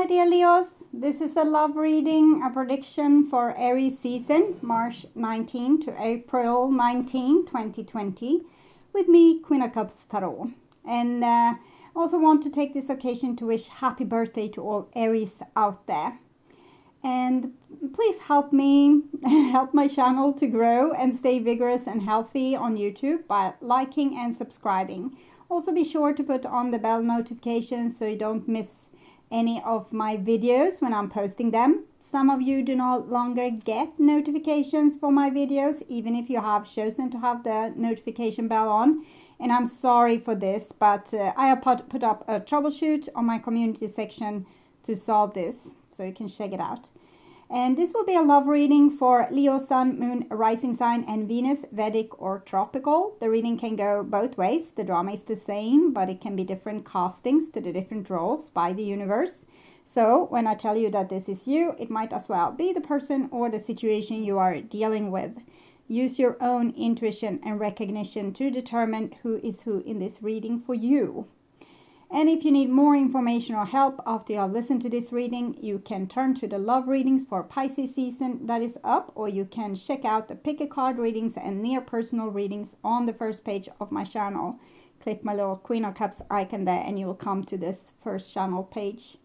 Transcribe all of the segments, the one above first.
my dear Leos. This is a love reading, a prediction for Aries season, March 19 to April 19, 2020, with me, Queen of Cups Tarot. And also want to take this occasion to wish happy birthday to all Aries out there. And please help me, help my channel to grow and stay vigorous and healthy on YouTube by liking and subscribing. Also be sure to put on the bell notifications so you don't miss any of my videos when I'm posting them. Some of you do no longer get notifications for my videos, even if you have chosen to have the notification bell on. And I'm sorry for this, but I have put up a troubleshoot on my community section to solve this, so you can check it out. And this will be a love reading for Leo, Sun, Moon, Rising Sign, and Venus, Vedic or Tropical. The reading can go both ways. The drama is the same, but it can be different castings to the different roles by the universe. So when I tell you that this is you, it might as well be the person or the situation you are dealing with. Use your own intuition and recognition to determine who is who in this reading for you. And if you need more information or help after you have listened to this reading, you can turn to the love readings for Pisces season that is up, or you can check out the pick a card readings and near personal readings on the first page of my channel. Click my little Queen of Cups icon there and you will come to this first channel page.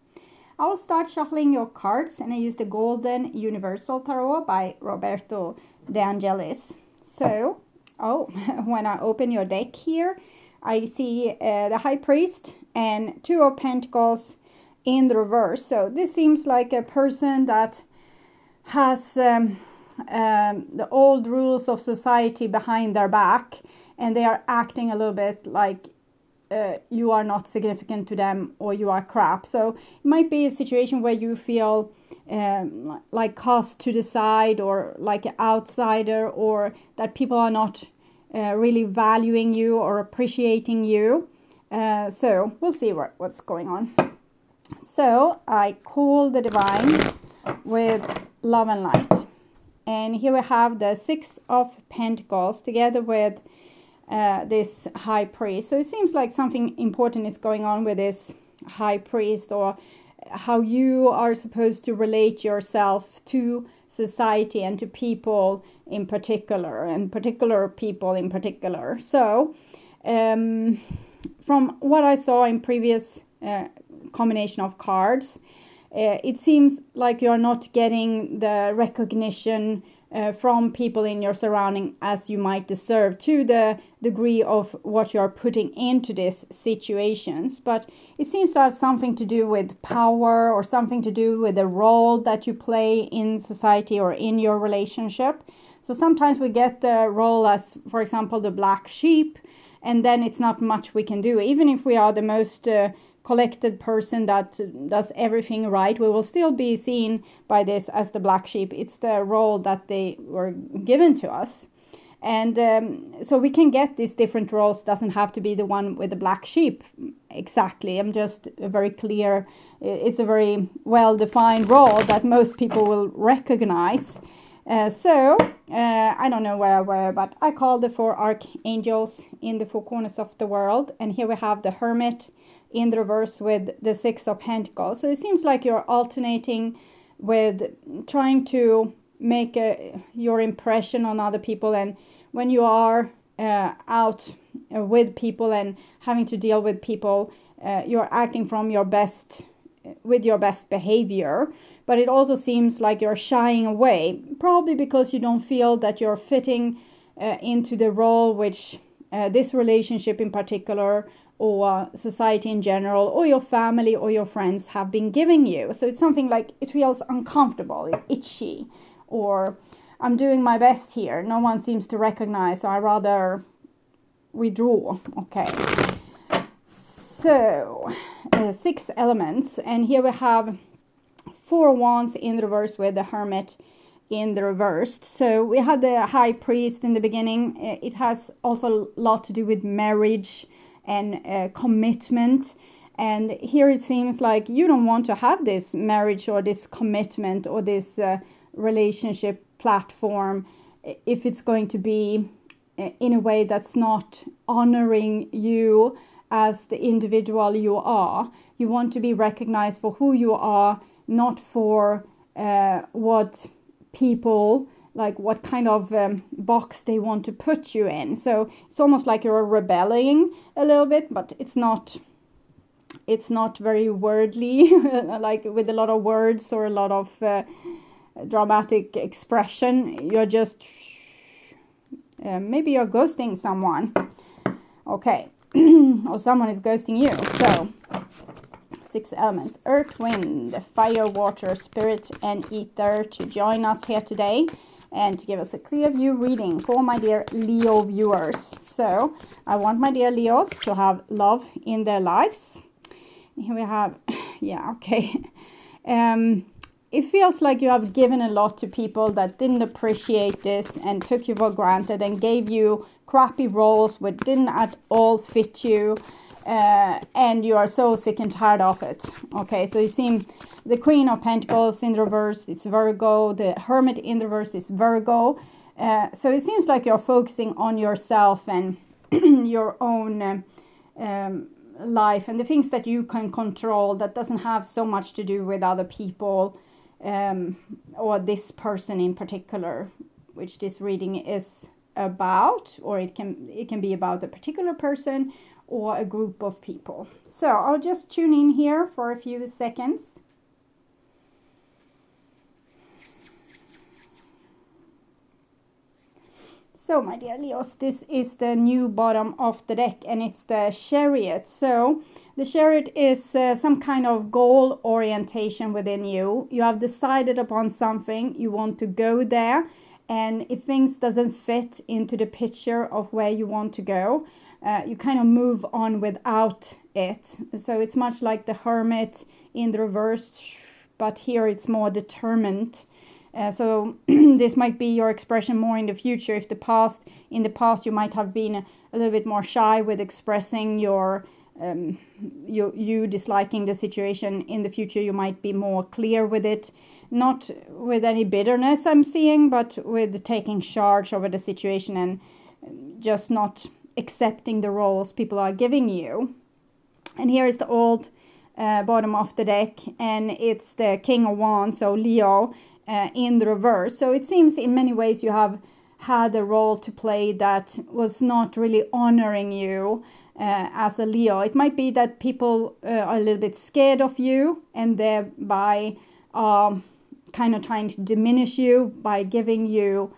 I will start shuffling your cards, and I use the Golden Universal Tarot by Roberto de Angelis. So, when I open your deck here, I see the High Priest and Two of Pentacles in the reverse. So this seems like a person that has the old rules of society behind their back, and they are acting a little bit like you are not significant to them or you are crap. So it might be a situation where you feel like cast to the side or like an outsider, or that people are not really valuing you or appreciating you. So we'll see what's going on. So I call the divine with love and light. And here we have the Six of Pentacles together with this High Priest. So it seems like something important is going on with this High Priest, or how you are supposed to relate yourself to society and to people in particular, and particular people in particular. So from what I saw in previous combination of cards, it seems like you're not getting the recognition from people in your surrounding as you might deserve, to the degree of what you're putting into these situations. But it seems to have something to do with power, or something to do with the role that you play in society or in your relationship. So sometimes we get the role as, for example, the black sheep, and then it's not much we can do. Even if we are the most collected person that does everything right, we will still be seen by this as the black sheep. It's the role that they were given to us. And so we can get these different roles. Doesn't have to be the one with the black sheep exactly. I'm just very clear. It's a very well-defined role that most people will recognize. So I don't know where I were, but I call the four archangels in the four corners of the world. And here we have the Hermit in the reverse with the Six of Pentacles. So it seems like you're alternating with trying to make your impression on other people. And when you are out with people and having to deal with people, you're acting from your best, with your best behavior. But it also seems like you're shying away, probably because you don't feel that you're fitting into the role which this relationship in particular, or society in general, or your family or your friends have been giving you. So it's something like it feels uncomfortable, itchy, or I'm doing my best here. No one seems to recognize, so I rather withdraw. Okay. So 6 elements, and here we have 4 wands in the reverse with the Hermit in the reversed. So we had the High Priest in the beginning. It has also a lot to do with marriage and commitment. And here it seems like you don't want to have this marriage or this commitment or this relationship platform if it's going to be in a way that's not honoring you as the individual you are. You want to be recognized for who you are, not for what people, like what kind of box they want to put you in. So it's almost like you're rebelling a little bit, but it's not very wordly, like with a lot of words or a lot of dramatic expression. You're just, maybe you're ghosting someone. Okay. Or someone is ghosting you. So 6 elements: earth, wind, fire, water, spirit, and ether, to join us here today and to give us a clear view reading for my dear Leo viewers. So I want my dear Leos to have love in their lives. Here we have, yeah, okay. It feels like you have given a lot to people that didn't appreciate this and took you for granted and gave you crappy roles which didn't at all fit you, and you are so sick and tired of it. Okay, so you see the Queen of Pentacles in the reverse, it's Virgo. The Hermit in the reverse is Virgo. So it seems like you're focusing on yourself and your own life and the things that you can control, that doesn't have so much to do with other people, or this person in particular, which this reading is about, or it can be about a particular person or a group of people. So I'll just tune in here for a few seconds. So my dear Leos, this is the new bottom of the deck, and it's the Chariot. So the Chariot is some kind of goal orientation within you. You have decided upon something, you want to go there, and if things doesn't fit into the picture of where you want to go, you kind of move on without it. So it's much like the Hermit in the reverse, but here it's more determined. So this might be your expression more in the future. If in the past you might have been a little bit more shy with expressing your you disliking the situation. In the future you might be more clear with it, not with any bitterness I'm seeing, but with taking charge over the situation and just not accepting the roles people are giving you. And here is the old bottom of the deck, and it's the King of Wands, so Leo, in the reverse. So it seems in many ways you have had a role to play that was not really honoring you as a Leo. It might be that people are a little bit scared of you and thereby kind of trying to diminish you by giving you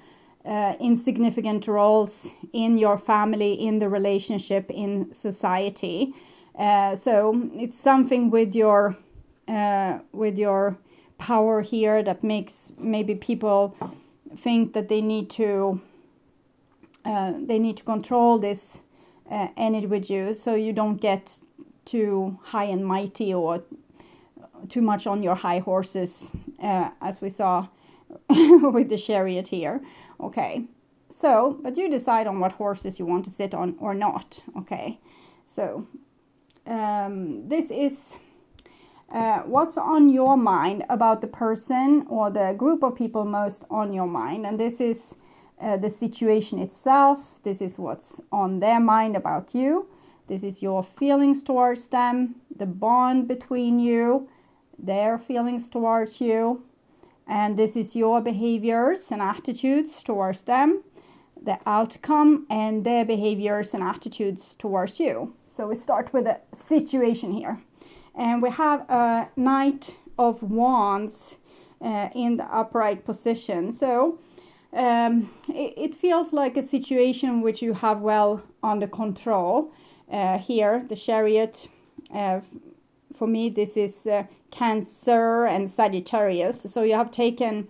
insignificant roles in your family, in the relationship, in society. So it's something with your power here that makes maybe people think that they need to control this energy with you, so you don't get too high and mighty or too much on your high horses, as we saw with the Chariot here. Okay, so but you decide on what horses you want to sit on or not. Okay, so this is what's on your mind about the person or the group of people most on your mind. And this is the situation itself. This is what's on their mind about you. This is your feelings towards them, the bond between you, their feelings towards you. And this is your behaviors and attitudes towards them, the outcome, and their behaviors and attitudes towards you. So we start with the situation here. And we have a Knight of Wands in the upright position. So it feels like a situation which you have well under control. Here, the Chariot, for me, this is Cancer and Sagittarius. So you have taken,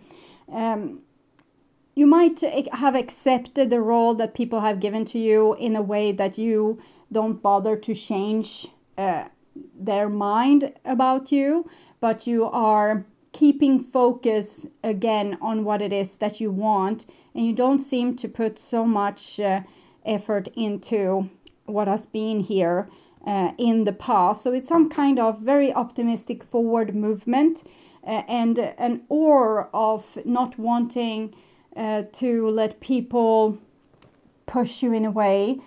you might have accepted the role that people have given to you in a way that you don't bother to change their mind about you, but you are keeping focus again on what it is that you want, and you don't seem to put so much effort into what has been here in the past. So it's some kind of very optimistic forward movement and an aura of not wanting to let people push you in a way,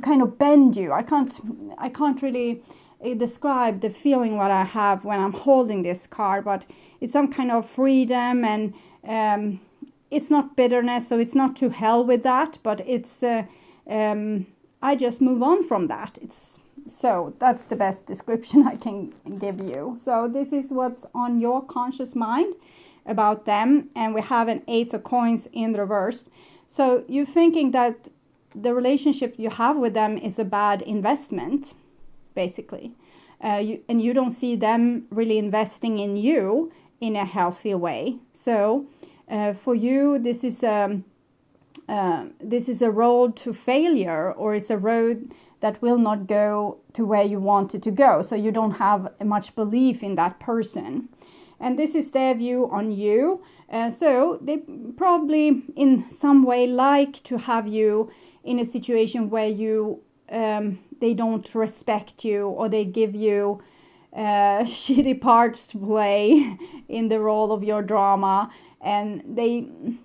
kind of bend you. I can't really describe the feeling what I have when I'm holding this card, but it's some kind of freedom, and it's not bitterness, so it's not to hell with that, but it's I just move on from that. So that's the best description I can give you. So this is what's on your conscious mind about them, and we have an Ace of Coins in reversed. So you're thinking that the relationship you have with them is a bad investment, basically. And you don't see them really investing in you in a healthy way. So for you, this is a road to failure, or it's a road that will not go to where you want it to go. So you don't have much belief in that person. And this is their view on you. So they probably in some way like to have you in a situation where you they don't respect you, or they give you shitty parts to play in the role of your drama. And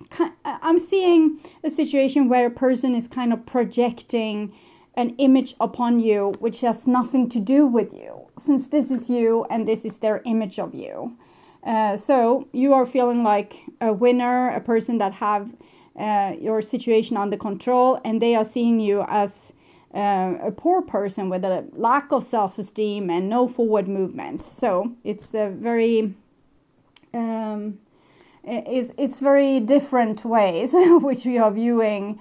I'm seeing a situation where a person is kind of projecting an image upon you which has nothing to do with you, since this is you and this is their image of you. So you are feeling like a winner, a person that have your situation under control, and they are seeing you as a poor person with a lack of self-esteem and no forward movement. So it's a very it's very different ways which you are viewing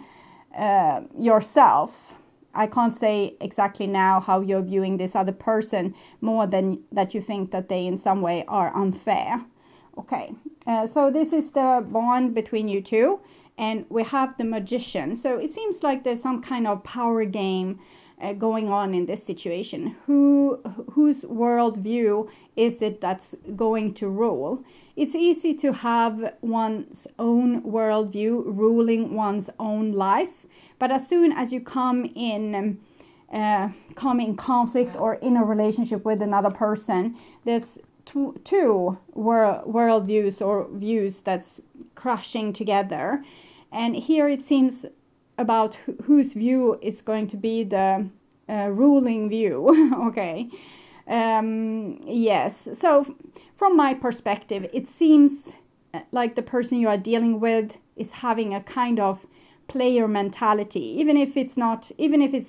yourself. I can't say exactly now how you're viewing this other person, more than that you think that they in some way are unfair. Okay, so this is the bond between you two, and we have the Magician. So it seems like there's some kind of power game going on in this situation. Whose worldview is it that's going to rule? It's easy to have one's own worldview ruling one's own life, but as soon as you come in conflict or in a relationship with another person, there's two worldviews or views that's crashing together. And here it seems about whose view is going to be the ruling view. Okay. Yes. So from my perspective, it seems like the person you are dealing with is having a kind of player mentality. Even if it's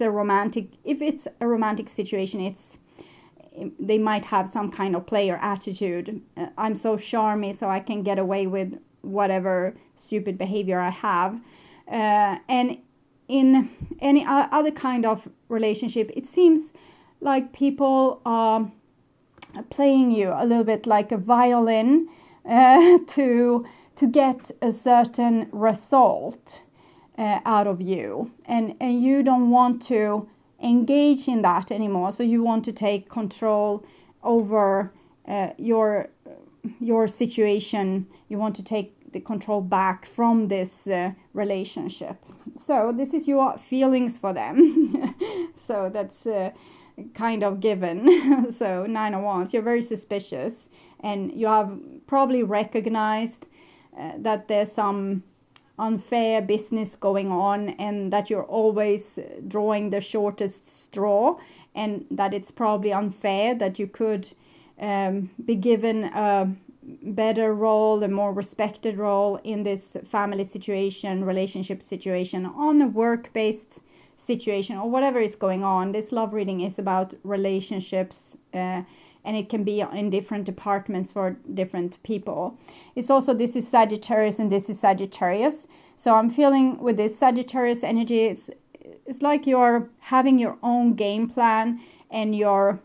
a romantic situation, they might have some kind of player attitude. I'm so charming, so I can get away with whatever stupid behavior I have. And in any other kind of relationship, it seems like people are playing you a little bit like a violin to get a certain result out of you, and you don't want to engage in that anymore. So you want to take control over your situation. You want to take the control back from this relationship. So this is your feelings for them. So that's kind of given. So 9 of Wands, you're very suspicious, and you have probably recognized that there's some unfair business going on, and that you're always drawing the shortest straw, and that it's probably unfair that you could be given a better role, a more respected role in this family situation, relationship situation, on a work-based situation, or whatever is going on. This love reading is about relationships, and it can be in different departments for different people. It's also, this is Sagittarius and this is Sagittarius. So I'm feeling with this Sagittarius energy, it's like you're having your own game plan, and you're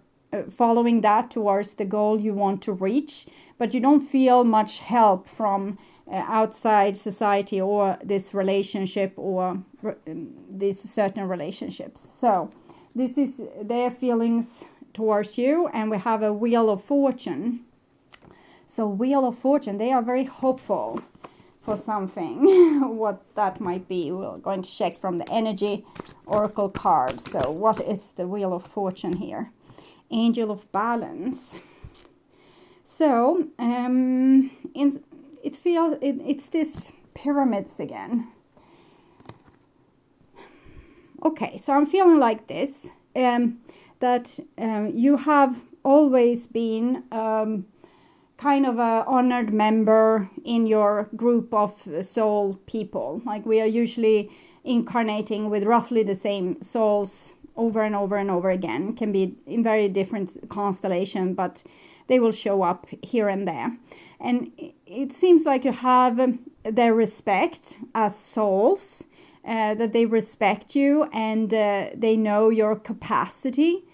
following that towards the goal you want to reach, but you don't feel much help from outside society or this relationship or these certain relationships. So this is their feelings towards you, and we have a Wheel of Fortune. So Wheel of Fortune, they are very hopeful for something. What that might be, we're going to check from the energy oracle card. So what is the Wheel of Fortune here? Angel of Balance. So it's this pyramids again. Okay, so I'm feeling like this, that you have always been kind of a honored member in your group of soul people. Like, we are usually incarnating with roughly the same souls over and over and over again. It can be in very different constellation, but they will show up here and there. And it seems like you have their respect as souls, that they respect you, and they know your capacity.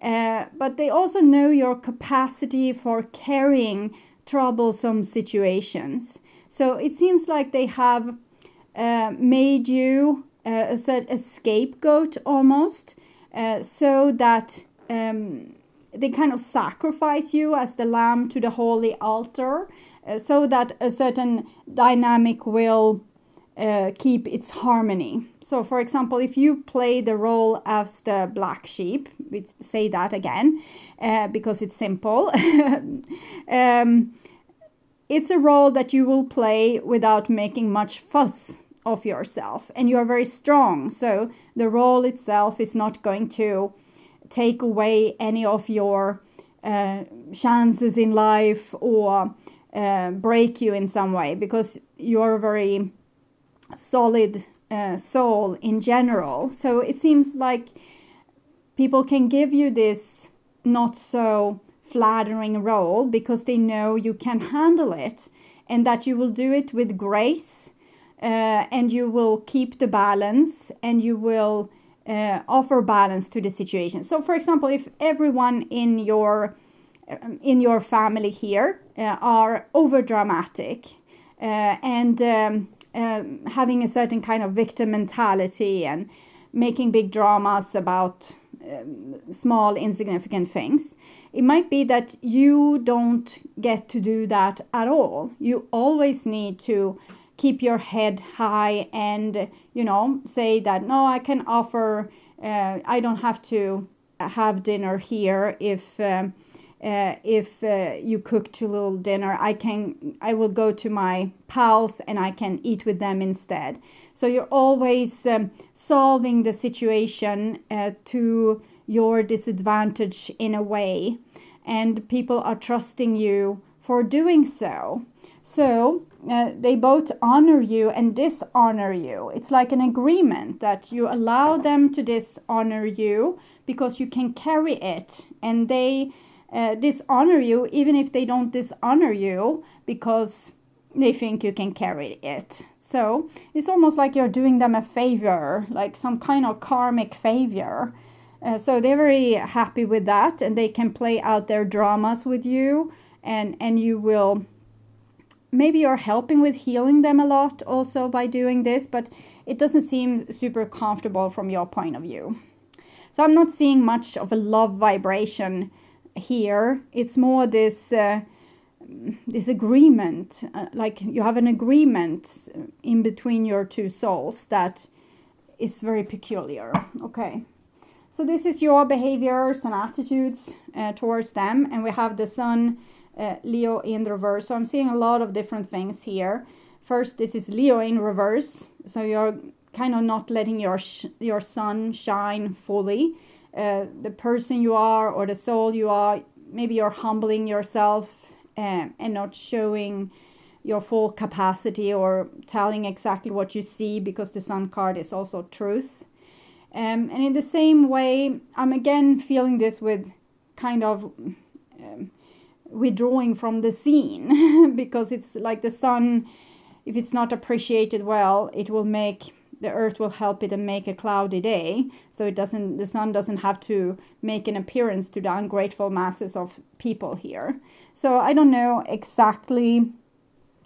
But they also know your capacity for carrying troublesome situations. So it seems like they have made you a scapegoat almost, so that they kind of sacrifice you as the lamb to the holy altar, so that a certain dynamic will keep its harmony. So, for example, if you play the role as the black sheep, we say that again because it's simple. It's a role that you will play without making much fuss of yourself, and you are very strong. So the role itself is not going to take away any of your chances in life or break you in some way, because you're a very solid soul in general. So it seems like people can give you this not so flattering role because they know you can handle it, and that you will do it with grace, and you will keep the balance, and you will offer balance to the situation. So, for example, if everyone in your family here are over dramatic and having a certain kind of victim mentality and making big dramas about small insignificant things, it might be that you don't get to do that at all. You always need to keep your head high and, say that, no, I can offer, I don't have to have dinner here if you cook too little dinner. I will go to my pals and I can eat with them instead. So you're always solving the situation to your disadvantage in a way, and people are trusting you for doing so. So they both honor you and dishonor you. It's like an agreement that you allow them to dishonor you because you can carry it, and they dishonor you even if they don't dishonor you because they think you can carry it. So it's almost like you're doing them a favor, like some kind of karmic favor. So they're very happy with that, and they can play out their dramas with you, and you will, maybe you're helping with healing them a lot also by doing this, but it doesn't seem super comfortable from your point of view. So I'm not seeing much of a love vibration here. It's more this agreement, like you have an agreement in between your two souls that is very peculiar. Okay, so this is your behaviors and attitudes towards them, and we have the sun Leo in reverse. So I'm seeing a lot of different things here. First, this is Leo in reverse, so you're kind of not letting your sun shine fully. The person you are or the soul you are, maybe you're humbling yourself and not showing your full capacity or telling exactly what you see, because the sun card is also truth. And in the same way, I'm again feeling this with kind of withdrawing from the scene because it's like the sun, if it's not appreciated well, it will make the earth will help it and make a cloudy day, so the sun doesn't have to make an appearance to the ungrateful masses of people here. So I don't know exactly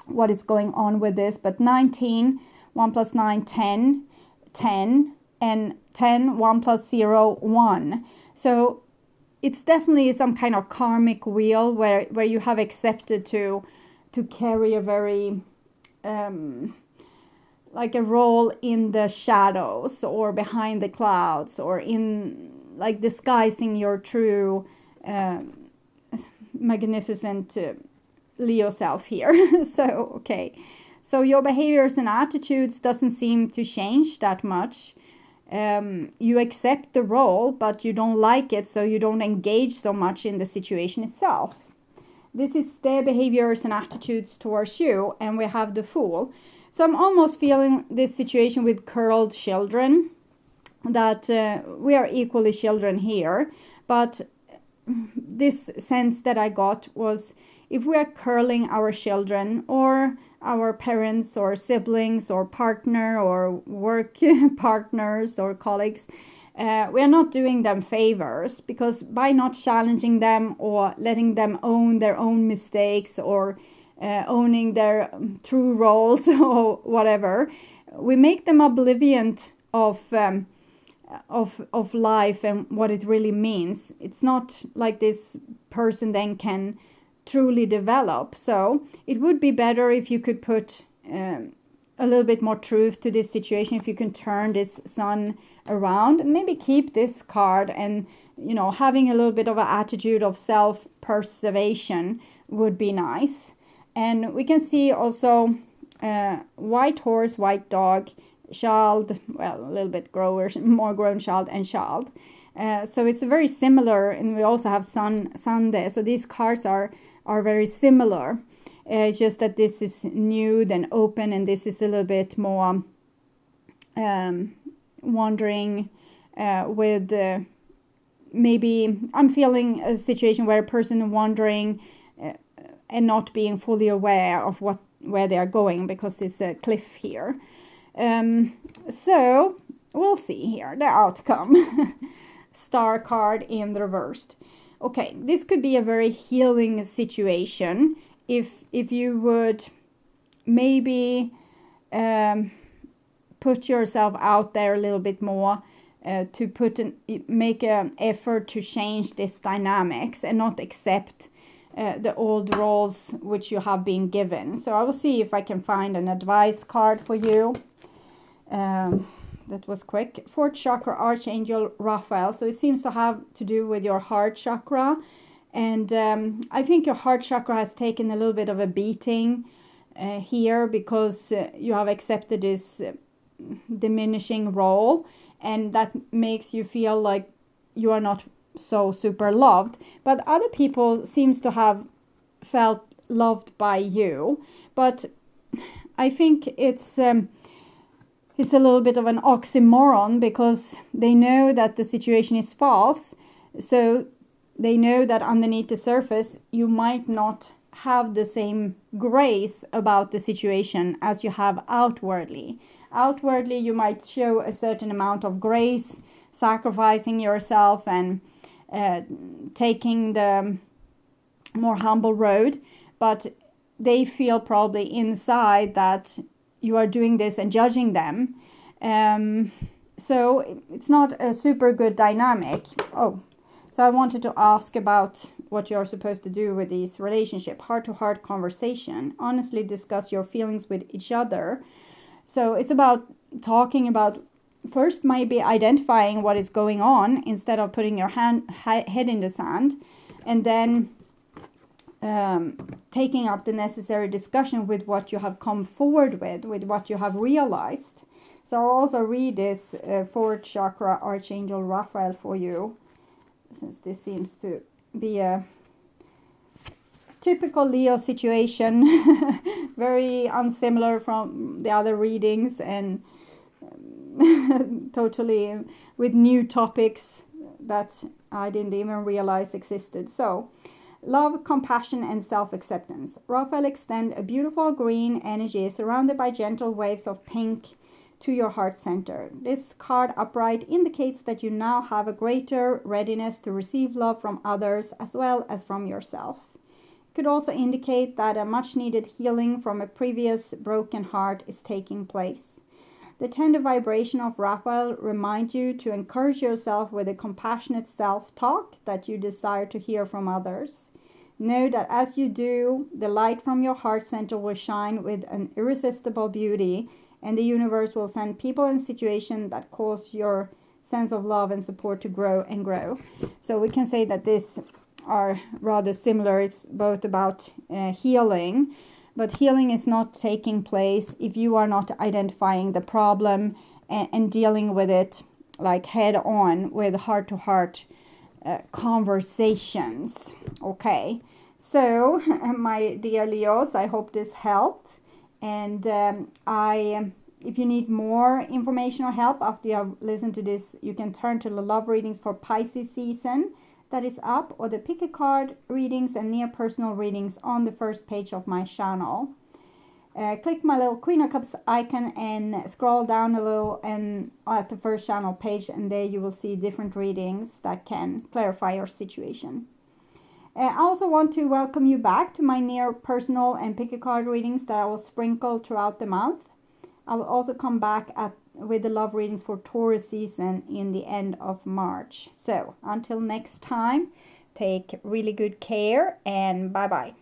what is going on with this, but 19, 1 plus 9, 10, 10, and 10, 1 plus 0, 1. So it's definitely some kind of karmic wheel where you have accepted to carry a very like a role in the shadows or behind the clouds, or in like disguising your true magnificent Leo self here. So okay, so your behaviors and attitudes doesn't seem to change that much. you accept the role, but you don't like it, so you don't engage so much in the situation itself. This is their behaviors and attitudes towards you, and we have the Fool. So I'm almost feeling this situation with curled children, that we are equally children here, but this sense that I got was, if we are curling our children or our parents or siblings or partner or work partners or colleagues, we are not doing them favors, because by not challenging them or letting them own their own mistakes or owning their true roles or whatever, we make them oblivious of life and what it really means. It's not like this person then can truly develop. So it would be better if you could put a little bit more truth to this situation, if you can turn this sun around and maybe keep this card, and having a little bit of an attitude of self-preservation would be nice. And we can see also white horse, white dog, child, well, a little bit more grown child, and child. So it's very similar, and we also have sun there. So these cards are very similar. It's just that this is nude and open, and this is a little bit more wandering with maybe I'm feeling a situation where a person wandering and not being fully aware of where they are going, because it's a cliff here. So we'll see here the outcome. Star card in the reversed. Okay, this could be a very healing situation if you would maybe put yourself out there a little bit more, to make an effort to change this dynamics and not accept the old roles which you have been given. So I will see if I can find an advice card for you. That was quick. Fourth chakra, Archangel Raphael. So it seems to have to do with your heart chakra. And I think your heart chakra has taken a little bit of a beating here, because you have accepted this diminishing role. And that makes you feel like you are not so super loved. But other people seems to have felt loved by you. But I think it's a little bit of an oxymoron, because they know that the situation is false. So they know that underneath the surface, you might not have the same grace about the situation as you have outwardly. Outwardly, you might show a certain amount of grace, sacrificing yourself and taking the more humble road. But they feel probably inside that you are doing this and judging them. So it's not a super good dynamic. So I wanted to ask about what you're supposed to do with these relationship. Heart-to-heart conversation. Honestly discuss your feelings with each other. So it's about talking about, first maybe identifying what is going on instead of putting your head in the sand. And then taking up the necessary discussion with what you have come forward with what you have realized. So I'll also read this fourth chakra Archangel Raphael for you, since this seems to be a typical Leo situation, very unsimilar from the other readings, and totally with new topics that I didn't even realize existed. So, love, compassion, and self-acceptance. Raphael extend a beautiful green energy surrounded by gentle waves of pink to your heart center. This card upright indicates that you now have a greater readiness to receive love from others as well as from yourself. It could also indicate that a much needed healing from a previous broken heart is taking place. The tender vibration of Raphael reminds you to encourage yourself with a compassionate self-talk that you desire to hear from others. Know that as you do, the light from your heart center will shine with an irresistible beauty, and the universe will send people and situations that cause your sense of love and support to grow and grow. So we can say that these are rather similar. It's both about healing, but healing is not taking place if you are not identifying the problem and dealing with it like head on with heart-to-heart conversations. Okay, so my dear Leos, I hope this helped. And if you need more information or help after you have listened to this, you can turn to the love readings for Pisces season that is up, or the pick a card readings and near personal readings on the first page of my channel. Click my little Queen of Cups icon and scroll down a little and at the first channel page, and there you will see different readings that can clarify your situation. I also want to welcome you back to my near personal and pick a card readings that I will sprinkle throughout the month. I will also come back with the love readings for Taurus season in the end of March. So until next time, take really good care and bye bye.